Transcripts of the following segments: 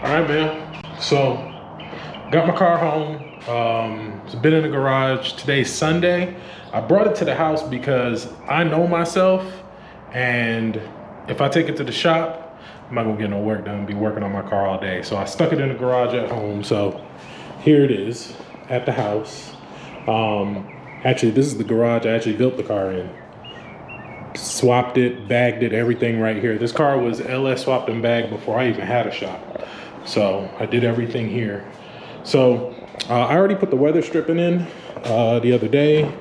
All right, man. So, got my car home. It's been in the garage. Today's Sunday. I brought it to the house because I know myself, and if I take it to the shop, I'm not gonna get no work done. Be working on my car all day. So I stuck it in the garage at home. So here it is at the house. Actually, this is the garage I actually built the car in. Swapped it, bagged it, everything right here. This car was LS swapped and bagged before I even had a shop. So I did everything here. So I already put the weather stripping in the other day.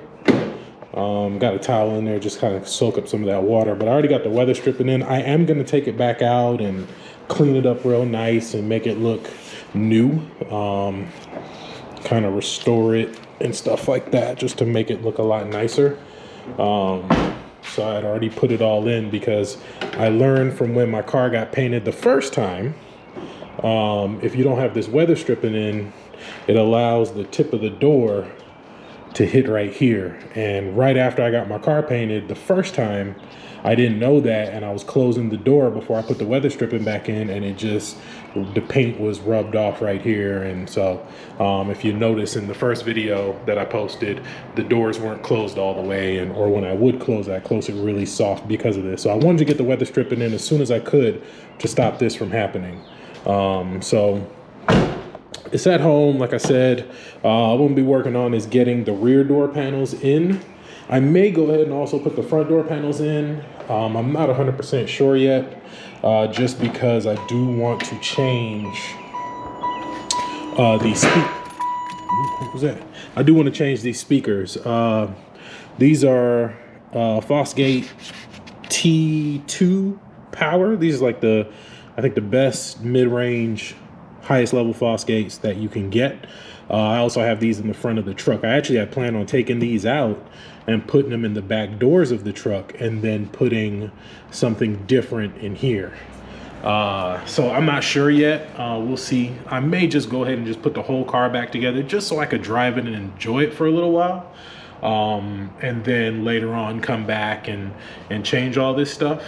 Got a towel in there, just kind of soak up some of that water, but I already got the weather stripping in. I am gonna take it back out and clean it up real nice and make it look new. Kind of restore it and stuff like that, just to make it look a lot nicer. So I'd already put it all in because I learned from when my car got painted the first time, if you don't have this weather stripping in, it allows the tip of the door to hit right here. And right after I got my car painted the first time, I didn't know that, and I was closing the door before I put the weather stripping back in, and the paint was rubbed off right here. And so if you notice in the first video that I posted, the doors weren't closed all the way, or when I would close, I closed it really soft because of this. So I wanted to get the weather stripping in as soon as I could to stop this from happening. So it's at home, like I said. What I'm gonna be working on is getting the rear door panels in. I may go ahead and also put the front door panels in. I'm not 100% sure yet, just because I do want to change these what was that? I do want to change these speakers. These are Fosgate T2 power. These are like I think the best mid-range, highest level Fosgates that you can get. I also have these in the front of the truck. I had planned on taking these out and putting them in the back doors of the truck and then putting something different in here. So I'm not sure yet. We'll see. I may just go ahead and just put the whole car back together just so I could drive it and enjoy it for a little while. And then later on come back and change all this stuff,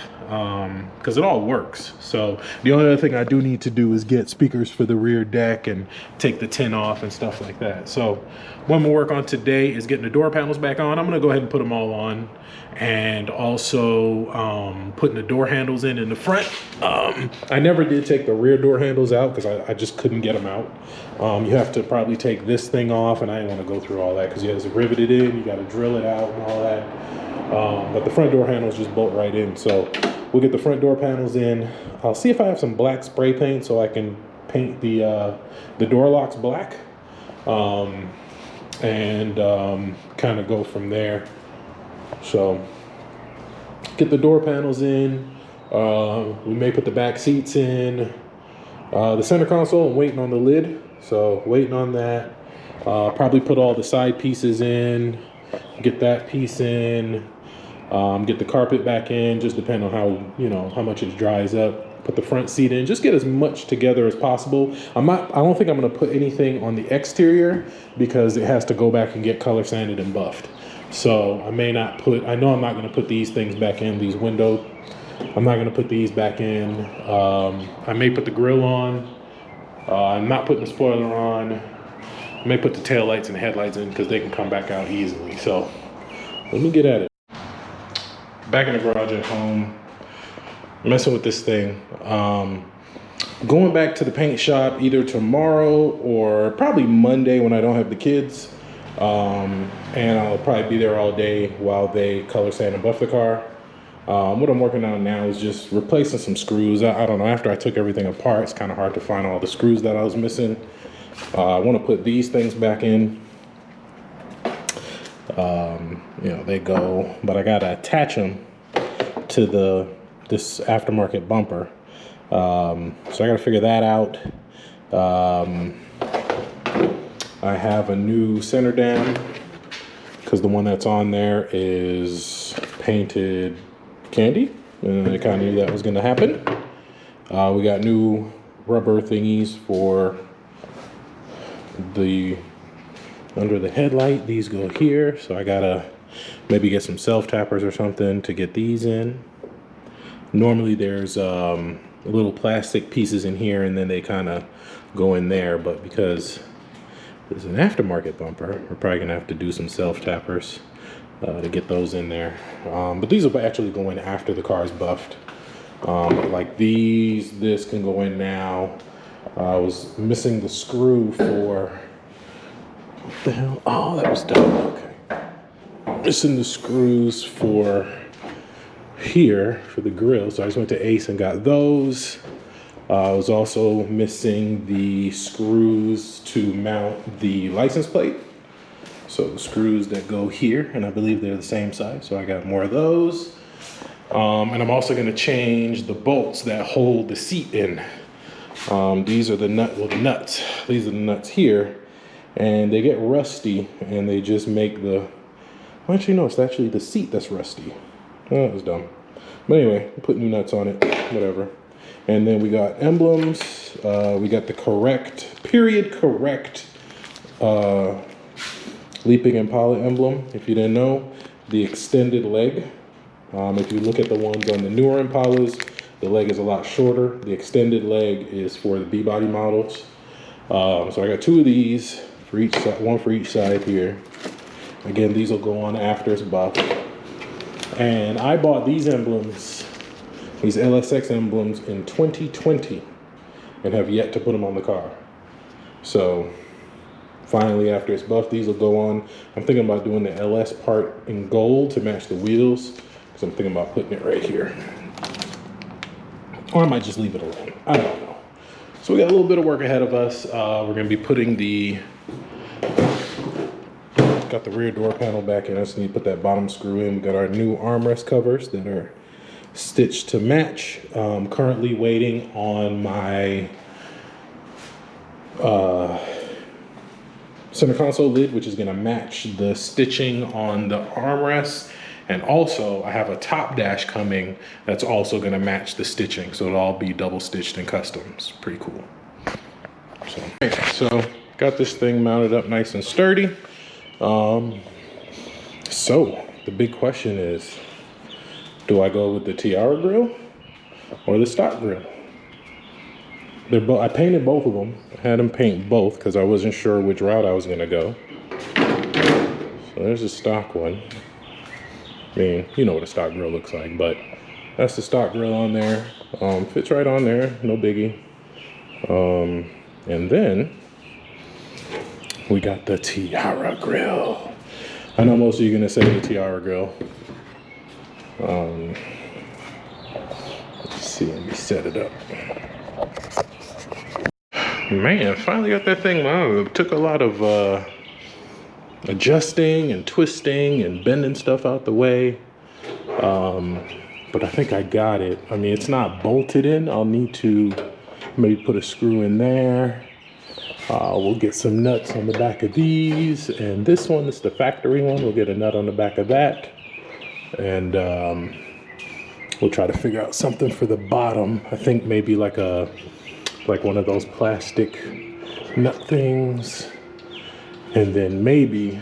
because it all works. So the only other thing I do need to do is get speakers for the rear deck and take the tin off and stuff like that. So what I'm gonna work on today is getting the door panels back on. I'm gonna go ahead and put them all on, and also putting the door handles in the front. I never did take the rear door handles out because I just couldn't get them out. You have to probably take this thing off, and I didn't want to go through all that because you have to rivet it in, you got to drill it out and all that. But the front door handles just bolt right in. So we'll get the front door panels in. I'll see if I have some black spray paint so I can paint the door locks black, and kind of go from there. So get the door panels in. We may put the back seats in. The center console, I'm waiting on the lid, so waiting on that. Probably put all the side pieces in, get that piece in, get the carpet back in, just depending on how much it dries up. Put the front seat in, just get as much together as possible. I don't think I'm gonna put anything on the exterior because it has to go back and get color sanded and buffed. So I know I'm not gonna put these things back in, these windows. I'm not gonna put these back in. I may put the grill on. I'm not putting the spoiler on. I may put the tail lights and headlights in because they can come back out easily. So let me get at it. Back in the garage at home, messing with this thing. Going back to the paint shop either tomorrow or probably Monday when I don't have the kids. And I'll probably be there all day while they color sand and buff the car. What I'm working on now is just replacing some screws. I don't know, after I took everything apart, it's kind of hard to find all the screws that I was missing. I want to put these things back in. They go, but I gotta attach them to this aftermarket bumper. So I gotta figure that out. I have a new center dam because the one that's on there is painted candy, and I kind of knew that was going to happen. We got new rubber thingies for under the headlight. These go here, so I gotta maybe get some self tappers or something to get these in. Normally there's little plastic pieces in here, and then they kind of go in there. But because it's an aftermarket bumper, we're probably gonna have to do some self-tappers to get those in there. But these will actually go in after the car is buffed. But like this can go in now. I was missing the screw for, what the hell? Oh, that was dumb. Okay. Missing the screws for here for the grill. So I just went to Ace and got those. I was also missing the screws to mount the license plate. So the screws that go here, and I believe they're the same size. So I got more of those. And I'm also gonna change the bolts that hold the seat in. These are the nuts. These are the nuts here, and they get rusty, and they just make the, well, actually no, it's actually the seat that's rusty. Oh, that was dumb. But anyway, put new nuts on it, whatever. And then we got emblems. We got the correct Leaping Impala emblem. If you didn't know, the extended leg. If you look at the ones on the newer Impalas, the leg is a lot shorter. The extended leg is for the B-body models. So I got two of these for each side, one for each side here. Again, these will go on after it's buffed. And I bought these emblems, these LSX emblems in 2020 and have yet to put them on the car. So finally, after it's buffed, these will go on. I'm thinking about doing the LS part in gold to match the wheels, because I'm thinking about putting it right here. Or I might just leave it alone. I don't know. So we got a little bit of work ahead of us. We're gonna be putting got the rear door panel back in. I just need to put that bottom screw in. We got our new armrest covers that are stitched to match. Currently waiting on my center console lid, which is gonna match the stitching on the armrest. And also I have a top dash coming that's also gonna match the stitching. So it'll all be double stitched and custom. It's pretty cool. So got this thing mounted up nice and sturdy. So the big question is, do I go with the Tiarra grill or the stock grill? They're both, I painted both of them. I had them paint both because I wasn't sure which route I was gonna go. So there's the stock one. I mean, you know what a stock grill looks like, but that's the stock grill on there. Fits right on there, no biggie. And then we got the Tiarra grill. I know most of you are gonna say the Tiarra grill. Let's see, let me set it up. Man, finally got that thing mounted. It took a lot of adjusting and twisting and bending stuff out the way. But I think I got it. I mean, it's not bolted in. I'll need to maybe put a screw in there. We'll get some nuts on the back of these. And this one is the factory one. We'll get a nut on the back of that. And we'll try to figure out something for the bottom. I think maybe like one of those plastic nut things. And then maybe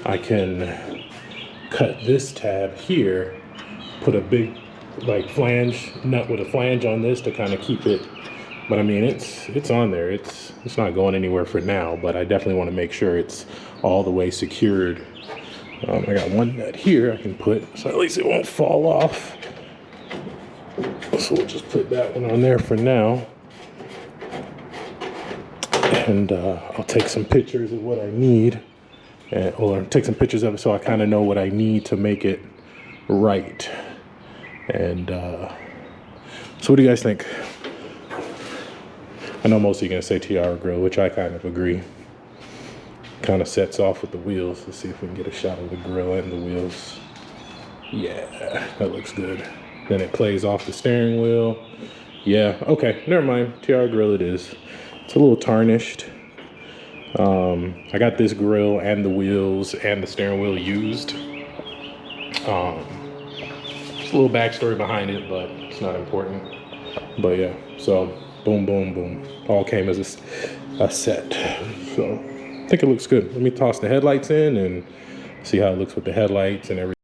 I can cut this tab here, put a big like flange nut with a flange on this to kind of keep it. But I mean, it's on there. It's not going anywhere for now, but I definitely want to make sure it's all the way secured. I got one nut here I can put, so at least it won't fall off. So we'll just put that one on there for now. And I'll take some pictures of what I need, or take some pictures of it so I kind of know what I need to make it right. And so what do you guys think? I know most of you are going to say Tiarra grill, which I kind of agree. Kind of sets off with the wheels. Let's see if we can get a shot of the grill and the wheels. Yeah, that looks good. Then it plays off the steering wheel. Yeah, okay, never mind. Tiarra grill it is. It's a little tarnished. I got this grill and the wheels and the steering wheel used. Just a little backstory behind it, but it's not important. But yeah, so boom, boom, boom. All came as a set. So I think it looks good. Let me toss the headlights in and see how it looks with the headlights and everything.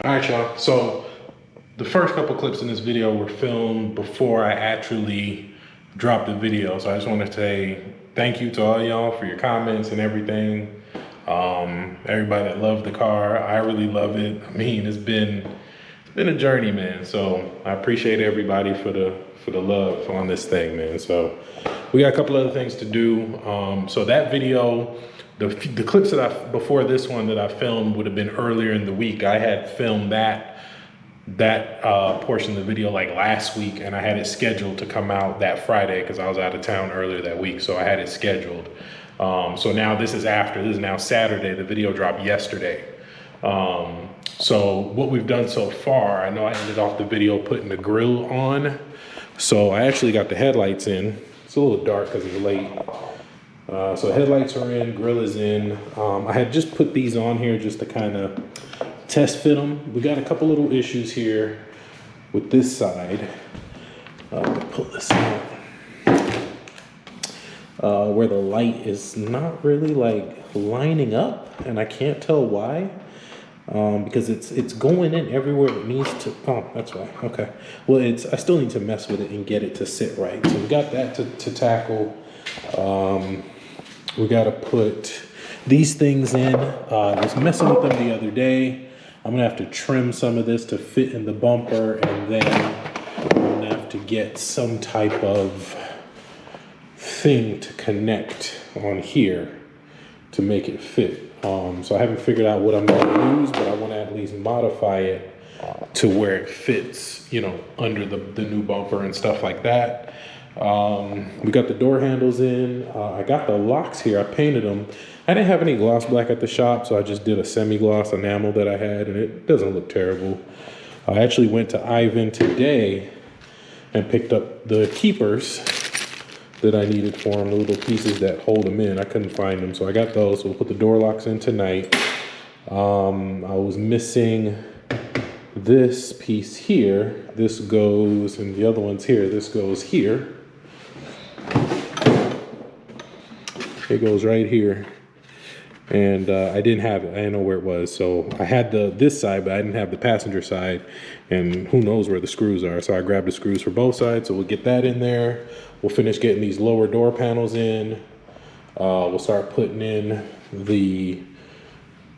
All right, y'all. So the first couple clips in this video were filmed before I actually dropped the video. So I just want to say thank you to all y'all for your comments and everything. Everybody that loved the car, I really love it. I mean, it's been a journey, man. So I appreciate everybody for the love on this thing, man. So we got a couple other things to do. So that video, the clips that before this one that I filmed would have been earlier in the week. I had filmed that portion of the video like last week, and I had it scheduled to come out that Friday because I was out of town earlier that week. So I had it scheduled. So now this is now Saturday. The video dropped yesterday. So what we've done so far, I know I ended off the video putting the grill on. So I actually got the headlights in. It's a little dark because it's late. So headlights are in, grill is in. I had just put these on here just to kind of test fit them. We got a couple little issues here with this side. Pull this out. Where the light is not really like lining up, and I can't tell why. Because it's going in everywhere it needs to. Oh, that's why. Okay. Well, I still need to mess with it and get it to sit right. So we got that to tackle. We got to put these things in. I was messing with them the other day. I'm gonna have to trim some of this to fit in the bumper, and then I'm gonna have to get some type of thing to connect on here to make it fit. So I haven't figured out what I'm gonna use, but I wanna at least modify it to where it fits, you know, under the new bumper and stuff like that. We got the door handles in. I got the locks here, I painted them. I didn't have any gloss black at the shop, so I just did a semi-gloss enamel that I had, and it doesn't look terrible. I actually went to Ivan today and picked up the keepers that I needed for them, the little pieces that hold them in. I couldn't find them, so I got those. So we'll put the door locks in tonight. I was missing this piece here. This goes, and the other one's here. This goes here. It goes right here. And I didn't have it. I didn't know where it was. So I had this side, but I didn't have the passenger side. And who knows where the screws are. So I grabbed the screws for both sides. So we'll get that in there. We'll finish getting these lower door panels in. We'll start putting in the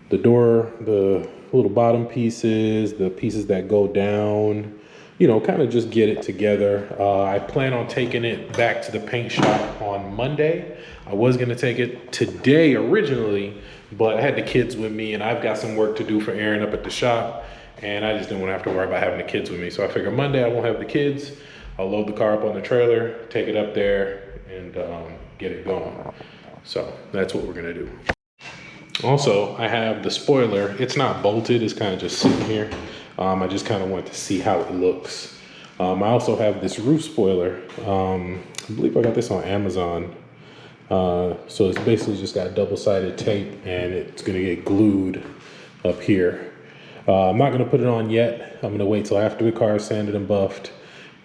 door, the little bottom pieces, the pieces that go down, you know, kind of just get it together. I plan on taking it back to the paint shop on Monday. I was gonna take it today originally, but I had the kids with me and I've got some work to do for Aaron up at the shop, and I just didn't want to have to worry about having the kids with me. So I figured Monday I won't have the kids. I'll load the car up on the trailer, take it up there, and get it going. So that's what we're gonna do. Also, I have the spoiler. It's not bolted, it's kind of just sitting here. I just kind of want to see how it looks. I also have this roof spoiler. I believe I got this on Amazon. So it's basically just got double-sided tape, and it's gonna get glued up here. I'm not gonna put it on yet. I'm gonna wait till after the car is sanded and buffed.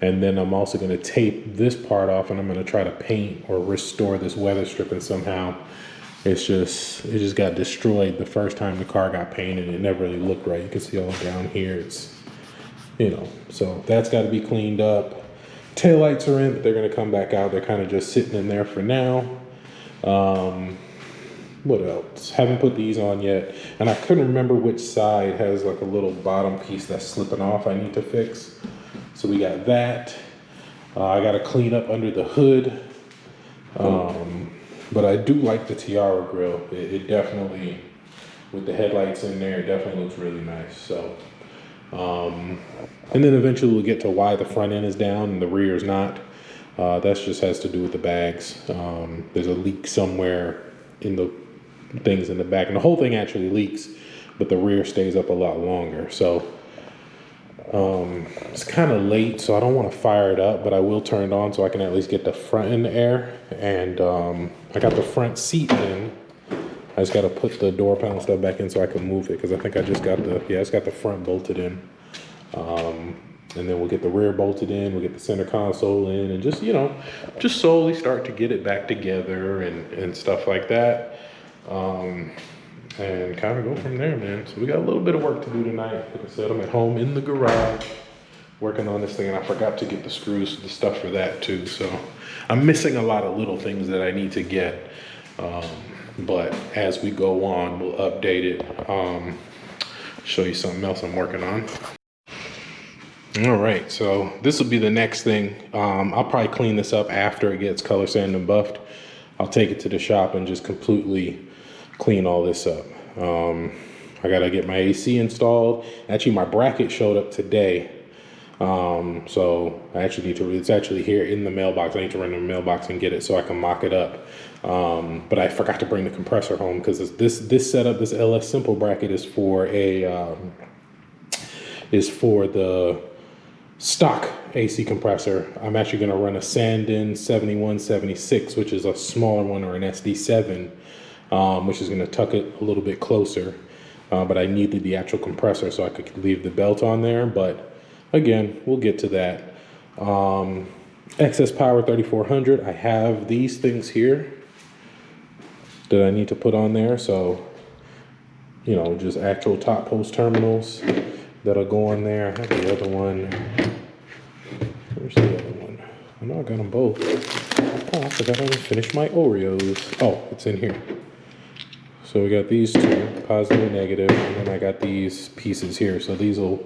And then I'm also gonna tape this part off, and I'm gonna try to paint or restore this weather stripping somehow. It just got destroyed the first time the car got painted. It never really looked right. You can see all down here. It's, you know, so that's got to be cleaned up. Taillights are in, but they're gonna come back out. They're kind of just sitting in there for now. What else? Haven't put these on yet. And I couldn't remember which side has like a little bottom piece that's slipping off I need to fix. So we got that. I got to clean up under the hood. But I do like the Tiarra grill. It definitely, with the headlights in there, it definitely looks really nice. So, and then eventually we'll get to why the front end is down and the rear is not. That just has to do with the bags. There's a leak somewhere in the things in the back, and the whole thing actually leaks, but the rear stays up a lot longer. So it's kind of late, so I don't want to fire it up, but I will turn it on so I can at least get the front in the air. And I got the front seat in. I just got to put the door panel stuff back in so I can move it, because I think I just got it's got the front bolted in. And then we'll get the rear bolted in, we'll get the center console in, and just, you know, just slowly start to get it back together and stuff like that. And kind of go from there, man. So we got a little bit of work to do tonight. Like I said, I'm at home in the garage. working on this thing, and I forgot to get the screws, the stuff for that too. So I'm missing a lot of little things that I need to get. But as we go on, we'll update it. Show you something else I'm working on. All right, so this will be the next thing. I'll probably clean this up after it gets color sanded and buffed. I'll take it to the shop and just completely clean all this up. I gotta get my AC installed. Actually, my bracket showed up today. So I actually need to, it's actually here in the mailbox. I need to run to the mailbox and get it so I can mock it up. But I forgot to bring the compressor home because this setup, this LS Simple bracket is for the stock AC compressor. I'm actually going to run a Sandin 7176, which is a smaller one, or an SD7, which is going to tuck it a little bit closer. But I needed the actual compressor so I could leave the belt on there. But again, we'll get to that. Excess power 3400. I have these things here that I need to put on there. So, you know, just actual top post terminals that'll go on there. I have the other one. Where's the other one? I know I got them both. Oh, I forgot I didn't finish my Oreos. Oh, it's in here. So we got these two, positive and negative, and then I got these pieces here. So these will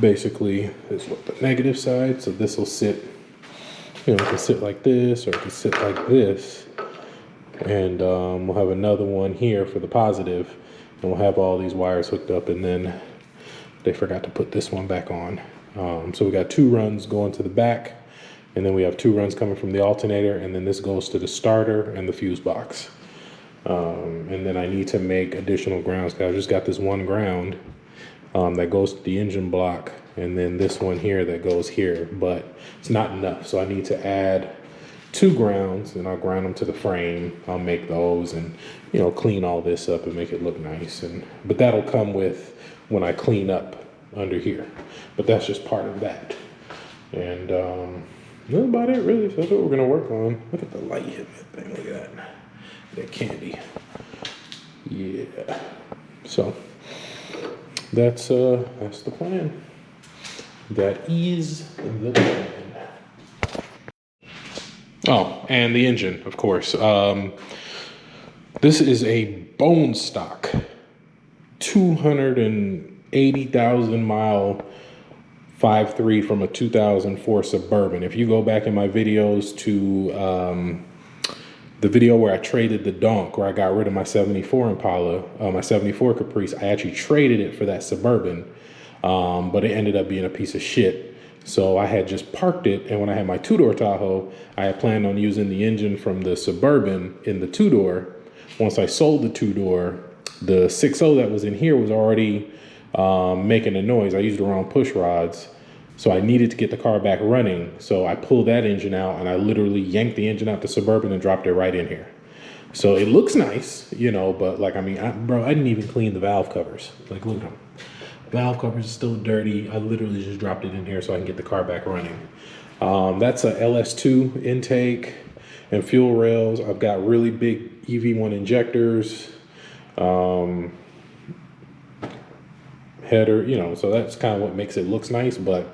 basically, this is what the negative side. So this will sit, you know, it can sit like this, or it can sit like this. And we'll have another one here for the positive, and we'll have all these wires hooked up, and then they forgot to put this one back on. So we got 2 runs going to the back, and then we have 2 runs coming from the alternator, and then this goes to the starter and the fuse box. And then I need to make additional grounds, because I just got this one ground that goes to the engine block, and then this one here that goes here, but it's not enough. So I need to add 2 grounds, and I'll ground them to the frame. I'll make those and, you know, clean all this up and make it look nice. But that'll come with when I clean up under here. But that's just part of that. And that's about it, really. So that's what we're gonna work on. Look at the light hitting that thing. Look at that. That candy. Yeah. So that's the plan. That is the plan. Oh, and the engine, of course. This is a bone stock 280,000 mile 5.3 from a 2004 Suburban. If you go back in my videos to the video where I traded the donk, where I got rid of my 74 Impala, my 74 Caprice, I actually traded it for that Suburban, but it ended up being a piece of shit. So I had just parked it, and when I had my 2-door Tahoe, I had planned on using the engine from the Suburban in the 2-door. Once I sold the 2-door, the 6.0 that was in here was already making a noise. I used the wrong push rods, so I needed to get the car back running. So I pulled that engine out, and I literally yanked the engine out the Suburban and dropped it right in here. So it looks nice, you know, but like, I mean, bro, I didn't even clean the valve covers. Like, look at them. Valve covers are still dirty. I literally just dropped it in here so I can get the car back running. That's a LS2 intake and fuel rails. I've got really big EV1 injectors, header, you know, so that's kind of what makes it looks nice, but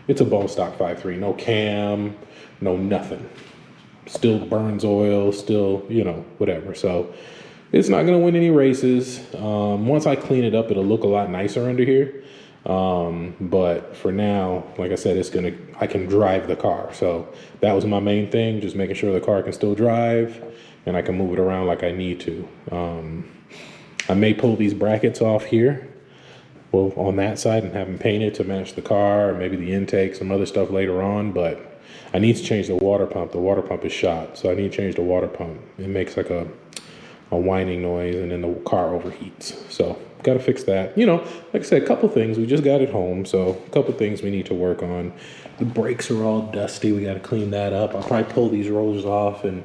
it's a bone stock 5.3, no cam, no nothing. Still burns oil, still, you know, whatever. So it's not going to win any races. Once I clean it up, it'll look a lot nicer under here. But for now, like I said, I can drive the car. So that was my main thing, just making sure the car can still drive and I can move it around like I need to. I may pull these brackets off here, well, on that side, and have them painted to match the car, or maybe the intake, some other stuff later on. But I need to change the water pump. The water pump is shot, so I need to change the water pump. It makes like a whining noise, and then the car overheats. So got to fix that. You know, like I said, a couple things. We just got it home, so a couple things we need to work on. The brakes are all dusty. We got to clean that up. I'll probably pull these rollers off and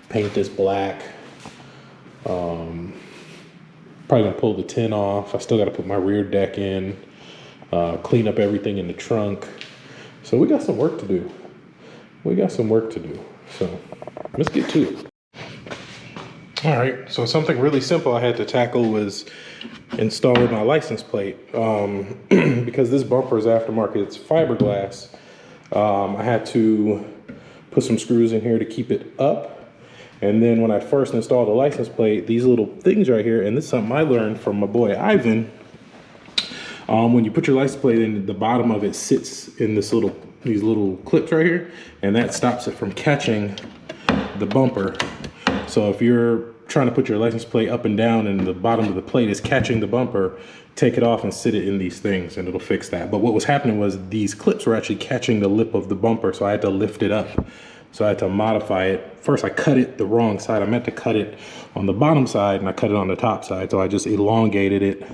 paint this black. Probably gonna pull the tin off. I still got to put my rear deck in, clean up everything in the trunk. So we got some work to do. So let's get to it. All right, so something really simple I had to tackle was installing my license plate. Because this bumper is aftermarket, it's fiberglass. I had to put some screws in here to keep it up. And then when I first installed the license plate, these little things right here, and this is something I learned from my boy Ivan. When you put your license plate in, the bottom of it sits in these little clips right here, and that stops it from catching the bumper. So if you're trying to put your license plate up and down and the bottom of the plate is catching the bumper, take it off and sit it in these things and it'll fix that. But what was happening was these clips were actually catching the lip of the bumper, so I had to lift it up. So I had to modify it. First I cut it the wrong side. I meant to cut it on the bottom side and I cut it on the top side. So I just elongated it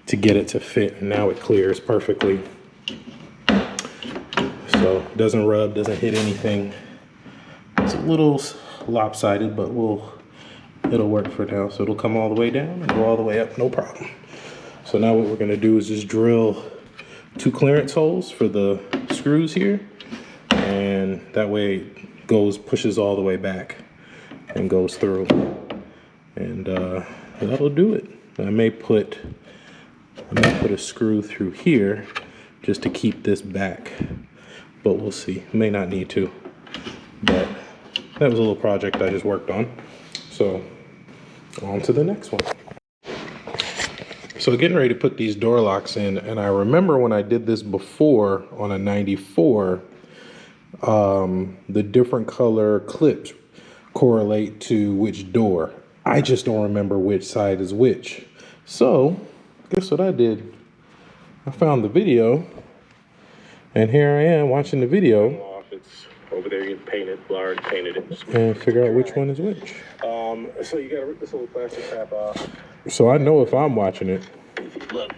to get it to fit, and now it clears perfectly. So it doesn't rub, doesn't hit anything. It's a little lopsided, but it'll work for now. So it'll come all the way down and go all the way up, no problem. So now what we're gonna do is just drill 2 clearance holes for the screws here, and that way it pushes all the way back and goes through, and that'll do it. I may put a screw through here just to keep this back, but we'll see. May not need to, but that was a little project I just worked on. So on to the next one. So getting ready to put these door locks in, and I remember when I did this before on a 94, the different color clips correlate to which door. I just don't remember which side is which. So guess what I did? I found the video, and here I am watching the video. It's over there, you painted, blurred, painted it, and figure out which one is which. So you gotta rip this little plastic cap off. So I know if I'm watching it. Look,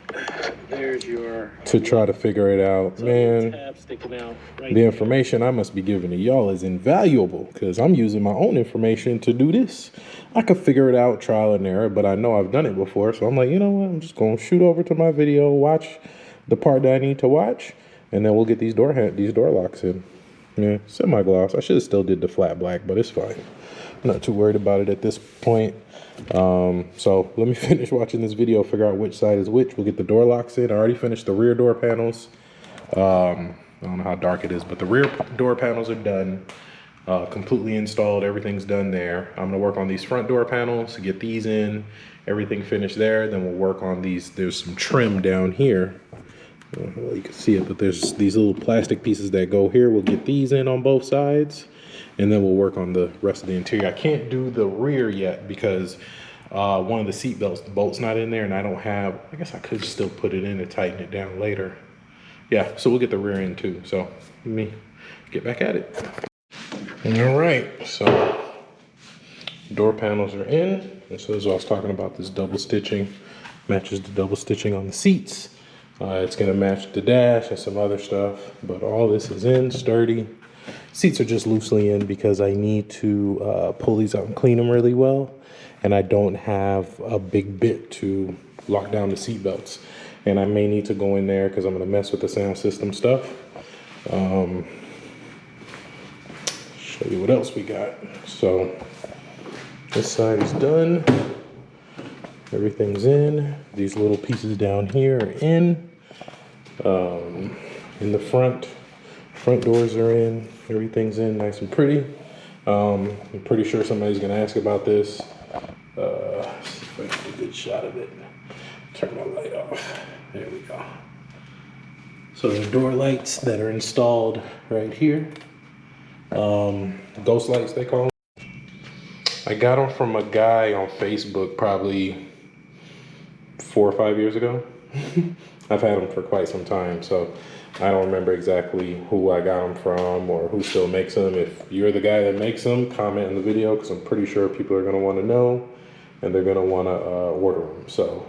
there's your. To try to figure it out, so man. Tab sticking out right the information I must be giving to y'all is invaluable, because I'm using my own information to do this. I could figure it out trial and error, but I know I've done it before, so I'm like, you know what? I'm just gonna shoot over to my video, watch the part that I need to watch, and then we'll get these door locks in. Yeah, semi-gloss. I should have still did the flat black, but it's fine. I'm not too worried about it at this point. So let me finish watching this video, figure out which side is which. We'll get the door locks in. I already finished the rear door panels. I don't know how dark it is, but the rear door panels are done. Completely installed. Everything's done there. I'm gonna work on these front door panels, get these in, everything finished there. Then we'll work on these. There's some trim down here. Well, you can see it, but there's these little plastic pieces that go here. We'll get these in on both sides, and then we'll work on the rest of the interior. I can't do the rear yet because one of the seat belts, the bolt's not in there, and I don't have, I guess I could still put it in and tighten it down later. Yeah, so we'll get the rear in too. So let me get back at it. All right, so door panels are in. And so as I was talking about, this double stitching matches the double stitching on the seats. It's gonna match the dash and some other stuff, but all this is in, sturdy. Seats are just loosely in because I need to pull these out and clean them really well. And I don't have a big bit to lock down the seat belts. And I may need to go in there because I'm gonna mess with the sound system stuff. Show you what else we got. So this side is done. Everything's in. These little pieces down here are in. In the front doors are in. Everything's in nice and pretty. I'm pretty sure somebody's gonna ask about this. Let's see if I can get a good shot of it. Turn my light off. There we go. So the door lights that are installed right here. Ghost lights, they call them. I got them from a guy on Facebook probably 4 or 5 years ago. I've had them for quite some time, so I don't remember exactly who I got them from or who still makes them. If you're the guy that makes them, comment in the video, because I'm pretty sure people are going to want to know and they're going to want to order them. So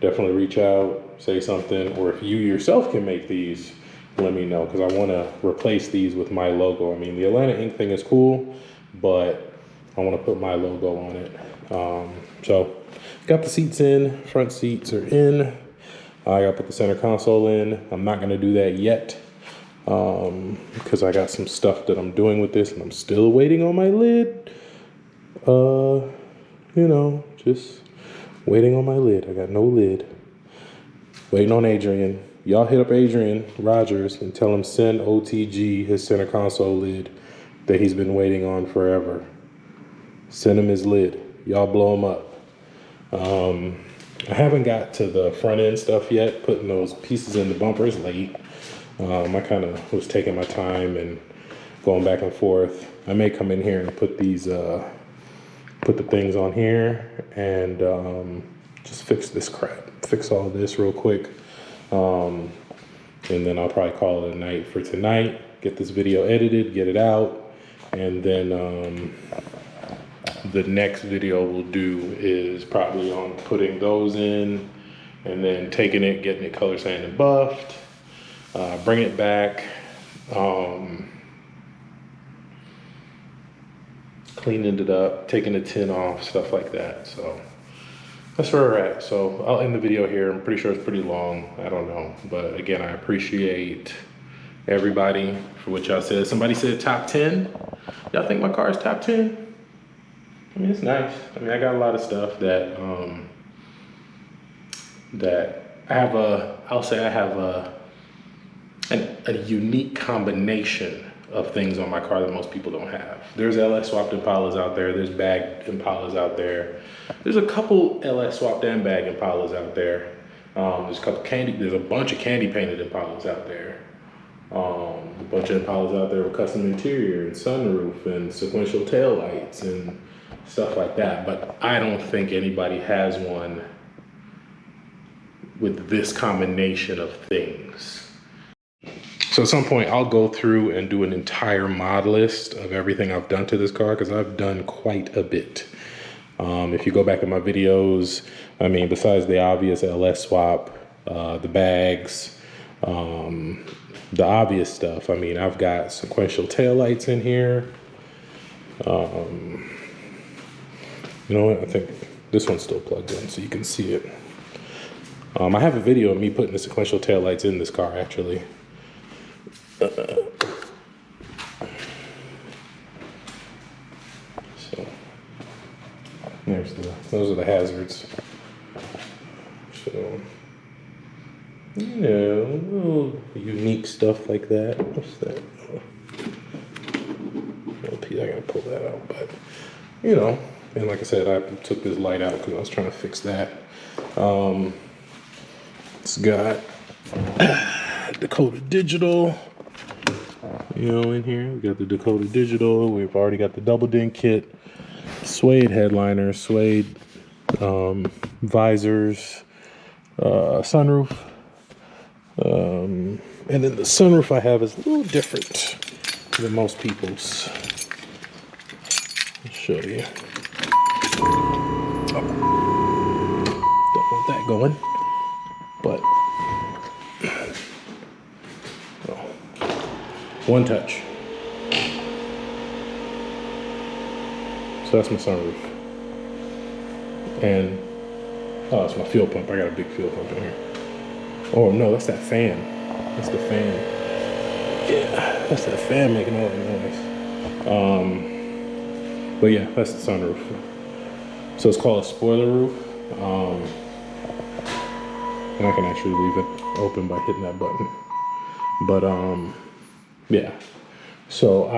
definitely reach out, say something, or if you yourself can make these, let me know, because I want to replace these with my logo. I mean, the Atlanta Ink thing is cool, but I want to put my logo on it. So got the seats in, front seats are in. I got to put the center console in. I'm not going to do that yet because I got some stuff that I'm doing with this, and I'm still waiting on my lid. you know, just waiting on my lid. I got no lid. Waiting on Adrian. Y'all hit up Adrian Rogers and tell him send OTG his center console lid that he's been waiting on forever. Send him his lid. Y'all blow him up. I haven't got to the front end stuff yet, putting those pieces in the bumpers late. I kind of was taking my time and going back and forth. I may come in here and put these, put the things on here and just fix this crap, fix all this real quick. And then I'll probably call it a night for tonight, get this video edited, get it out. And then the next video we'll do is probably on putting those in and then taking it, getting it color sanded, buffed, bring it back, cleaning it up, taking the tin off, stuff like that. So that's where we're at. So I'll end the video here. I'm pretty sure it's pretty long. I don't know. But again, I appreciate everybody for what y'all said. Somebody said top 10. Y'all think my car is top 10? I mean, it's nice. I mean, I got a lot of stuff that that I have I'll say I have a unique combination of things on my car that most people don't have. There's LS swapped Impalas out there. There's bagged Impalas out there. There's a couple LS swapped and bagged Impalas out there. There's a bunch of candy painted Impalas out there. A bunch of Impalas out there with custom interior and sunroof and sequential tail lights and stuff like that. But I don't think anybody has one with this combination of things. So at some point I'll go through and do an entire mod list of everything I've done to this car, because I've done quite a bit. If you go back in my videos, I mean, besides the obvious LS swap, the bags, the obvious stuff, I mean, I've got sequential taillights in here. You know what, I think this one's still plugged in so you can see it. I have a video of me putting the sequential taillights in this car, actually. So those are the hazards. So, you know, little unique stuff like that. What's that? I gotta pull that out, but you know, and like I said, I took this light out because I was trying to fix that. It's got Dakota Digital, you know, in here. We got the Dakota Digital. We've already got the double dent kit, suede headliner, suede visors, sunroof. And then the sunroof I have is a little different than most people's. I'll show you. Oh. Don't want that going, but one touch. So that's my sunroof. And oh, it's my fuel pump. I got a big fuel pump in here. Oh no, that's that fan. That's the fan. Yeah, that's that fan making all that noise. But yeah, that's the sunroof. So it's called a spoiler roof. And I can actually leave it open by hitting that button. But yeah. So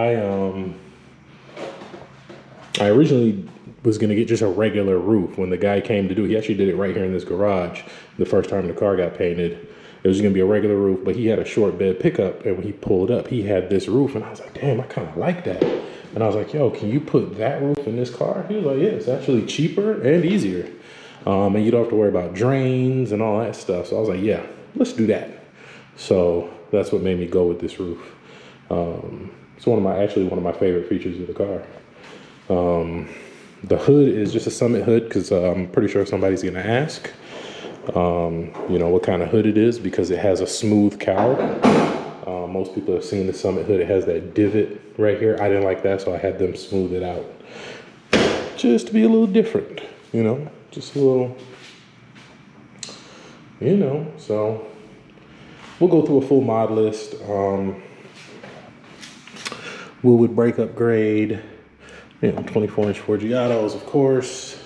I originally was gonna get just a regular roof. When the guy came to do it, he actually did it right here in this garage. The first time the car got painted, it was gonna be a regular roof, but he had a short bed pickup, and when he pulled up, he had this roof, and I was like, damn, I kind of like that. And I was like, yo, can you put that roof in this car? He was like, yeah, it's actually cheaper and easier. And you don't have to worry about drains and all that stuff. So I was like, yeah, let's do that. So that's what made me go with this roof. It's one of my favorite features of the car. The hood is just a Summit hood, because I'm pretty sure somebody's gonna ask, you know, what kind of hood it is, because it has a smooth cowl. Most people have seen the Summit hood. It has that divot right here. I didn't like that, so I had them smooth it out, just to be a little different, you know, just a little, you know. So we'll go through a full mod list. We would brake upgrade, you know, 24-inch Forgiatos, of course.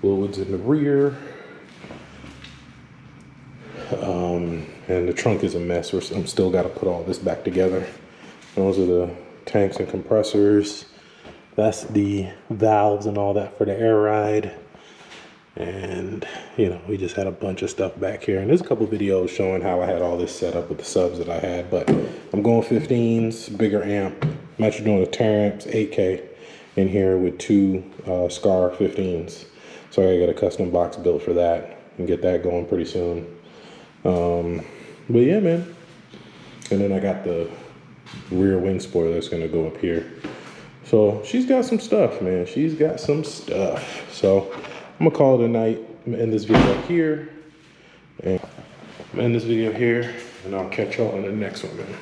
Fluids in the rear. And the trunk is a mess. I'm still got to put all this back together. Those are the tanks and compressors. That's the valves and all that for the air ride. And, you know, we just had a bunch of stuff back here. And there's a couple videos showing how I had all this set up with the subs that I had. But I'm going 15s, bigger amp. I'm actually doing a Tiarra 8K in here with two Scar 15s. So I got a custom box built for that and get that going pretty soon. But yeah, man. And then I got the rear wing spoiler that's gonna go up here. So she's got some stuff, man. She's got some stuff. So I'm gonna call it a night. I'm gonna end this video here. And I'll catch y'all in the next one, man.